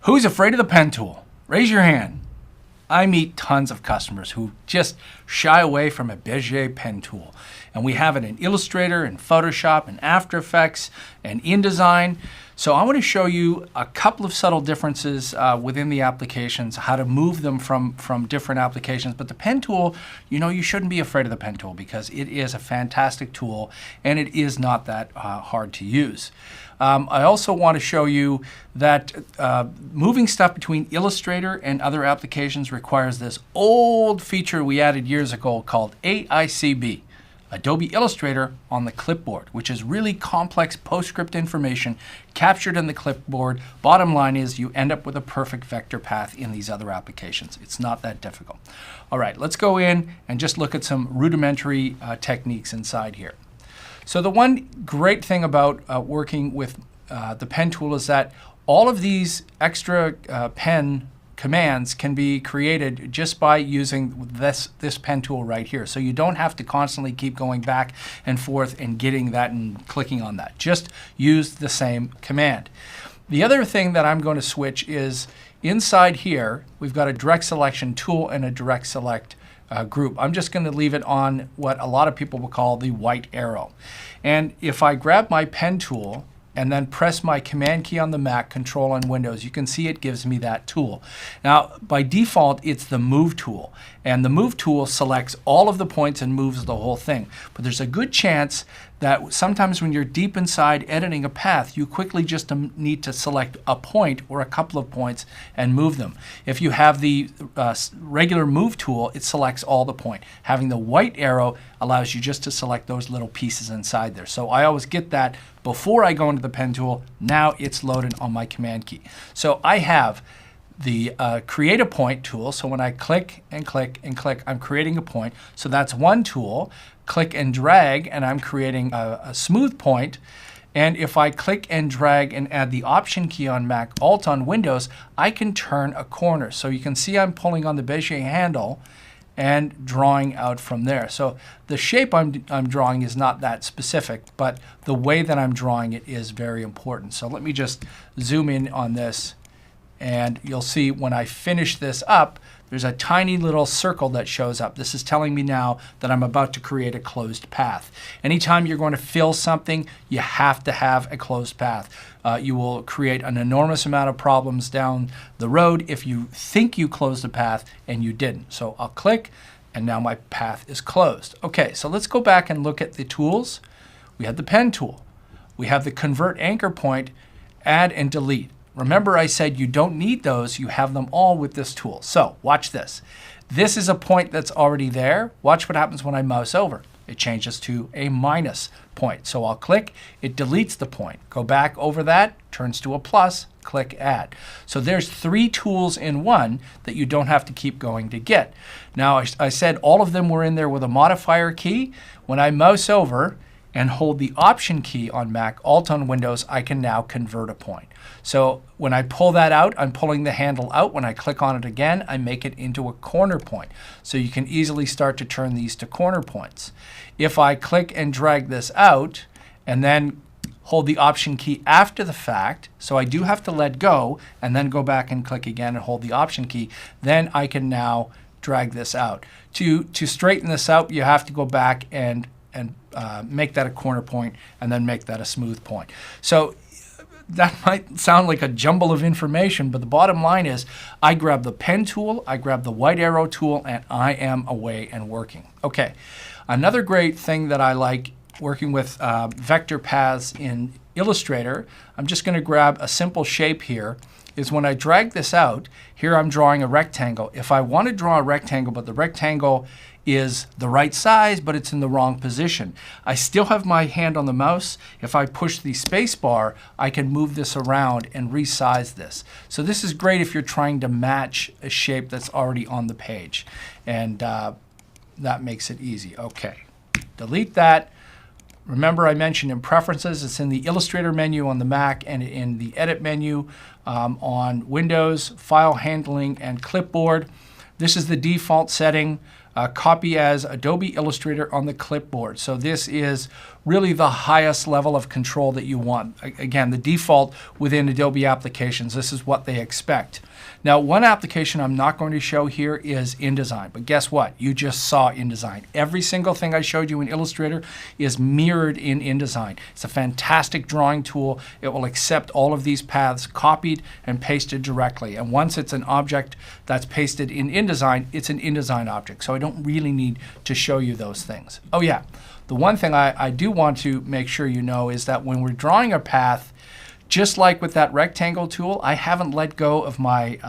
Who's afraid of the pen tool? Raise your hand. I meet tons of customers who just shy away from a Bezier pen tool. And we have it in Illustrator, in Photoshop, in After Effects, and InDesign. So I want to show you a couple of subtle differences within the applications, how to move them from different applications. But the pen tool, you shouldn't be afraid of the pen tool because it is a fantastic tool and it is not that hard to use. I also want to show you that moving stuff between Illustrator and other applications requires this old feature we added years ago called AICB, Adobe Illustrator on the clipboard, which is really complex PostScript information captured in the clipboard. Bottom line is you end up with a perfect vector path in these other applications. It's not that difficult. All right, let's go in and just look at some rudimentary techniques inside here. So the one great thing about working with the pen tool is that all of these extra pen commands can be created just by using this pen tool right here. So you don't have to constantly keep going back and forth and getting that and clicking on that. Just use the same command. The other thing that I'm going to switch is inside here, we've got a direct selection tool and a direct select group. I'm just going to leave it on what a lot of people will call the white arrow. And if I grab my pen tool and then press my command key on the Mac, Control on Windows, you can see it gives me that tool. Now, by default, it's the Move tool. And the Move tool selects all of the points and moves the whole thing. But there's a good chance that sometimes when you're deep inside editing a path, you quickly just need to select a point or a couple of points and move them. If you have the regular Move tool, it selects all the point. Having the white arrow allows you just to select those little pieces inside there. So I always get that before I go into the pen tool. Now it's loaded on my command key. So I have the Create a Point tool. So when I click and click and click, I'm creating a point. So that's one tool. Click and drag, and I'm creating a smooth point. And if I click and drag and add the Option key on Mac, Alt on Windows, I can turn a corner. So you can see I'm pulling on the Bezier handle and drawing out from there. So the shape I'm drawing is not that specific, but the way that I'm drawing it is very important. So let me just zoom in on this, and you'll see when I finish this up, there's a tiny little circle that shows up. This is telling me now that I'm about to create a closed path. Anytime you're going to fill something, you have to have a closed path. You will create an enormous amount of problems down the road if you think you closed the path and you didn't. So I'll click, and now my path is closed. Okay, so let's go back and look at the tools. We have the pen tool. We have the Convert Anchor Point, Add and Delete. Remember I said you don't need those, you have them all with this tool. So watch this. This is a point that's already there. Watch what happens when I mouse over. It changes to a minus point. So I'll click, it deletes the point. Go back over that, turns to a plus, click Add. So there's 3 tools in one that you don't have to keep going to get. Now I said all of them were in there with a modifier key. When I mouse over and hold the Option key on Mac, Alt on Windows, I can now convert a point. So when I pull that out, I'm pulling the handle out. When I click on it again, I make it into a corner point. So you can easily start to turn these to corner points. If I click and drag this out and then hold the Option key after the fact, so I do have to let go and then go back and click again and hold the Option key, then I can now drag this out. To straighten this out, you have to go back and make that a corner point and then make that a smooth point. So that might sound like a jumble of information, but the bottom line is I grab the pen tool, I grab the white arrow tool, and I am away and working. Okay, another great thing that I like working with vector paths in Illustrator, I'm just going to grab a simple shape here, is when I drag this out, here I'm drawing a rectangle. If I want to draw a rectangle, but the rectangle is the right size, but it's in the wrong position, I still have my hand on the mouse. If I push the space bar, I can move this around and resize this. So this is great if you're trying to match a shape that's already on the page. And that makes it easy. Okay, delete that. Remember I mentioned in Preferences, it's in the Illustrator menu on the Mac and in the Edit menu on Windows, File Handling, and Clipboard. This is the default setting. copy as Adobe Illustrator on the clipboard. So this is really the highest level of control that you want. Again, the default within Adobe applications, this is what they expect. Now, one application I'm not going to show here is InDesign, but guess what? You just saw InDesign. Every single thing I showed you in Illustrator is mirrored in InDesign. It's a fantastic drawing tool. It will accept all of these paths copied and pasted directly. And once it's an object that's pasted in InDesign, it's an InDesign object. So I don't really need to show you those things. Oh yeah, the one thing I do want to make sure you know is that when we're drawing a path, just like with that rectangle tool, I haven't let go of my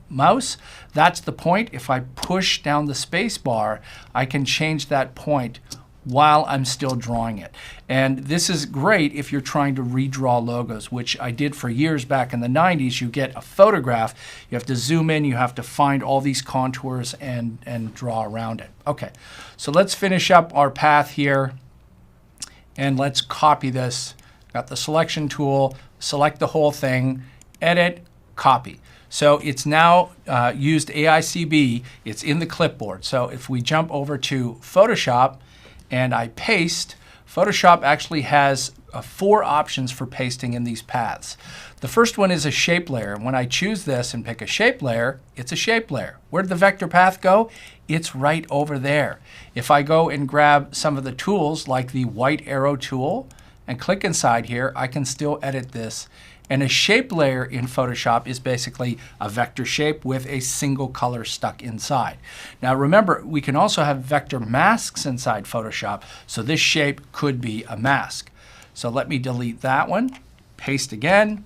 mouse. That's the point. If I push down the space bar, I can change that point while I'm still drawing it. And this is great if you're trying to redraw logos, which I did for years back in the 90s. You get a photograph, you have to zoom in, you have to find all these contours and draw around it. Okay, so let's finish up our path here and let's copy this. Got the selection tool, select the whole thing, edit, copy. So it's now used AICB, it's in the clipboard. So if we jump over to Photoshop and I paste, Photoshop actually has 4 options for pasting in these paths. The first one is a shape layer. When I choose this and pick a shape layer, it's a shape layer. Where did the vector path go? It's right over there. If I go and grab some of the tools like the white arrow tool, and click inside here, I can still edit this. And a shape layer in Photoshop is basically a vector shape with a single color stuck inside. Now remember, we can also have vector masks inside Photoshop, so this shape could be a mask. So let me delete that one, paste again.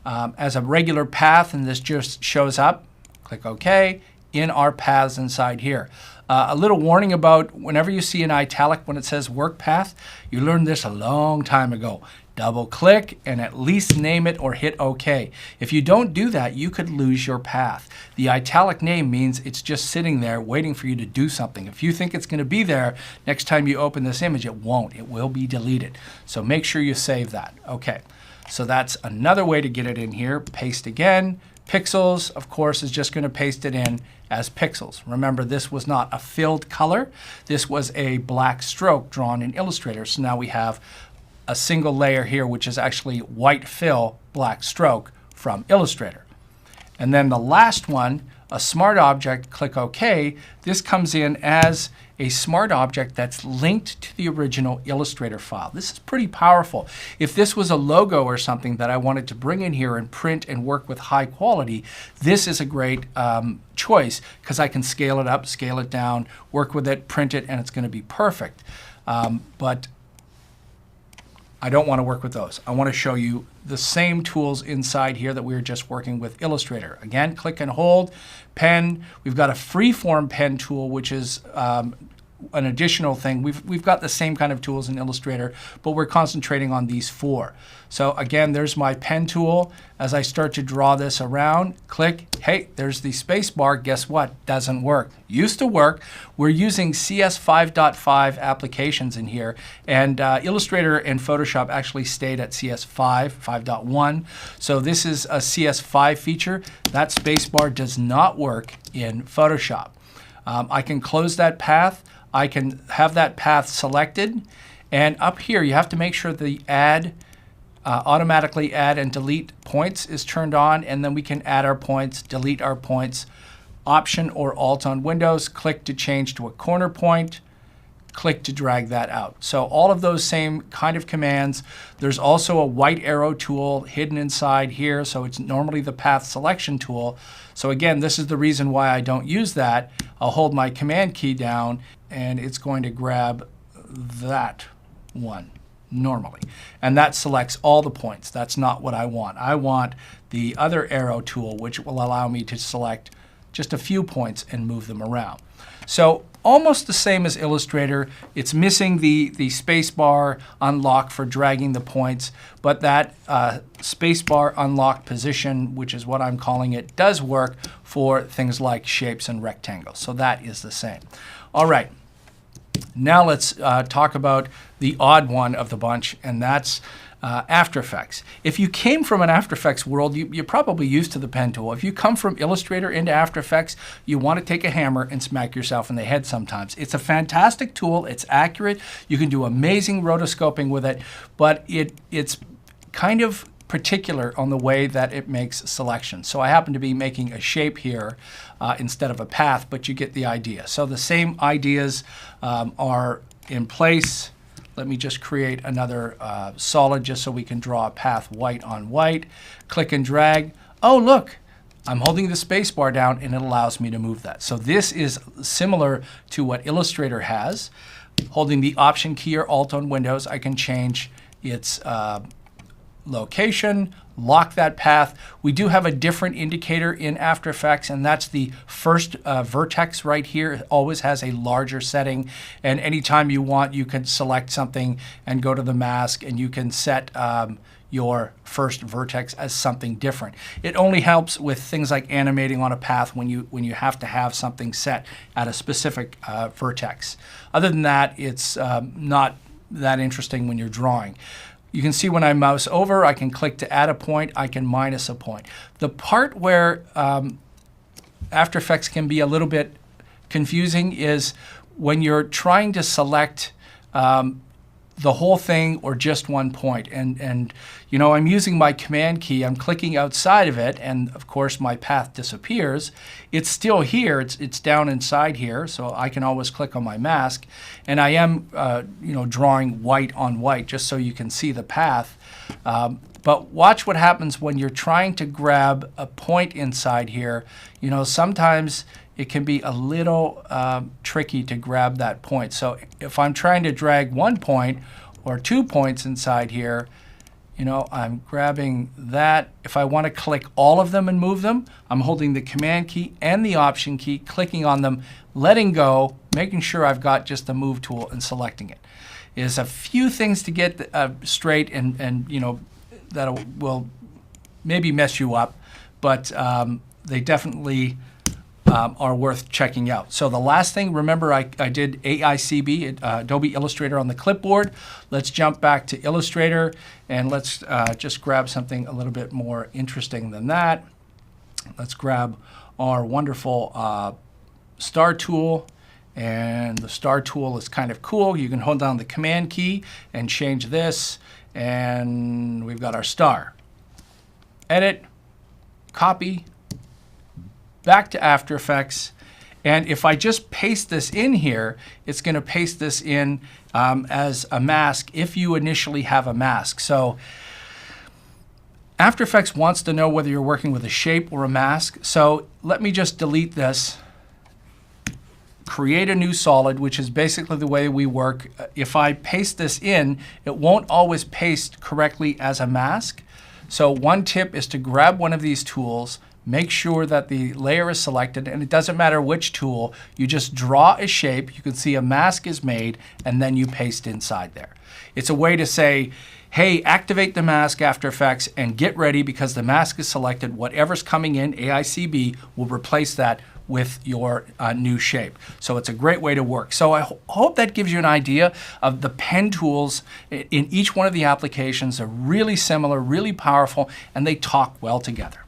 As a regular path, and this just shows up, click OK, in our paths inside here. A little warning about whenever you see an italic when it says work path, you learned this a long time ago. Double click and at least name it or hit OK. If you don't do that, you could lose your path. The italic name means it's just sitting there waiting for you to do something. If you think it's going to be there, next time you open this image, it won't. It will be deleted. So make sure you save that. OK, so that's another way to get it in here. Paste again. Pixels, of course, is just going to paste it in as pixels. Remember, this was not a filled color. This was a black stroke drawn in Illustrator. So now we have a single layer here, which is actually white fill, black stroke from Illustrator. And then the last one, a smart object, click OK. This comes in as a smart object that's linked to the original Illustrator file. This is pretty powerful. If this was a logo or something that I wanted to bring in here and print and work with high quality, this is a great choice because I can scale it up, scale it down, work with it, print it, and it's going to be perfect. But I don't want to work with those. I want to show you the same tools inside here that we were just working with Illustrator. Again, click and hold, pen. We've got a freeform pen tool, which is an additional thing. We've got the same kind of tools in Illustrator, but we're concentrating on these 4. So again, there's my pen tool. As I start to draw this around, click, hey, there's the space bar. Guess what? Doesn't work. Used to work. We're using CS 5.5 applications in here, and Illustrator and Photoshop actually stayed at CS 5.1. So this is a CS 5 feature. That space bar does not work in Photoshop. I can close that path. I can have that path selected, and up here you have to make sure the automatically add and delete points is turned on, and then we can add our points, delete our points. Option or Alt on Windows, click to change to a corner point, click to drag that out. So all of those same kind of commands. There's also a white arrow tool hidden inside here, so it's normally the path selection tool. So again, this is the reason why I don't use that. I'll hold my command key down and it's going to grab that one normally. And that selects all the points. That's not what I want. I want the other arrow tool, which will allow me to select just a few points and move them around. So almost the same as Illustrator. It's missing the space bar unlock for dragging the points, but that space bar unlock position, which is what I'm calling it, does work for things like shapes and rectangles. So that is the same. All right. Now let's talk about the odd one of the bunch, and that's After Effects. If you came from an After Effects world, you're probably used to the pen tool. If you come from Illustrator into After Effects, you want to take a hammer and smack yourself in the head sometimes. It's a fantastic tool. It's accurate. You can do amazing rotoscoping with it, but it's kind of particular on the way that it makes selections. So I happen to be making a shape here instead of a path, but you get the idea. So the same ideas are in place. Let me just create another solid just so we can draw a path white on white. Click and drag. Oh, look, I'm holding the space bar down and it allows me to move that. So this is similar to what Illustrator has. Holding the Option key or Alt on Windows, I can change its location, lock that path. We do have a different indicator in After Effects, and that's the first vertex right here. It always has a larger setting, and anytime you want, you can select something and go to the mask, and you can set your first vertex as something different. It only helps with things like animating on a path when you have to have something set at a specific vertex. Other than that, it's not that interesting when you're drawing. You can see when I mouse over, I can click to add a point, I can minus a point. The part where After Effects can be a little bit confusing is when you're trying to select the whole thing or just one point. And you know, I'm using my Command key, I'm clicking outside of it, and of course my path disappears. It's still here, it's down inside here, so I can always click on my mask. And I am you know, drawing white on white just so you can see the path. But watch what happens when you're trying to grab a point inside here. You know, sometimes it can be a little tricky to grab that point. So if I'm trying to drag 1 point or 2 points inside here, you know, I'm grabbing that. If I want to click all of them and move them, I'm holding the Command key and the Option key, clicking on them, letting go, making sure I've got just the Move tool and selecting it. There's a few things to get straight, and you know, that will maybe mess you up, but they definitely are worth checking out. So the last thing, remember I did AICB, Adobe Illustrator, on the clipboard. Let's jump back to Illustrator and let's just grab something a little bit more interesting than that. Let's grab our wonderful star tool, and the star tool is kind of cool. You can hold down the Command key and change this, and we've got our star. Edit, copy, back to After Effects, and if I just paste this in here, it's going to paste this in as a mask if you initially have a mask. So After Effects wants to know whether you're working with a shape or a mask. So let me just delete this, create a new solid, which is basically the way we work. If I paste this in, it won't always paste correctly as a mask. So one tip is to grab one of these tools, make sure that the layer is selected, and it doesn't matter which tool, you just draw a shape, you can see a mask is made, and then you paste inside there. It's a way to say, hey, activate the mask, After Effects, and get ready because the mask is selected. Whatever's coming in, AICB, will replace that with your new shape. So it's a great way to work. So I hope that gives you an idea of the pen tools in each one of the applications. They're really similar, really powerful, and they talk well together.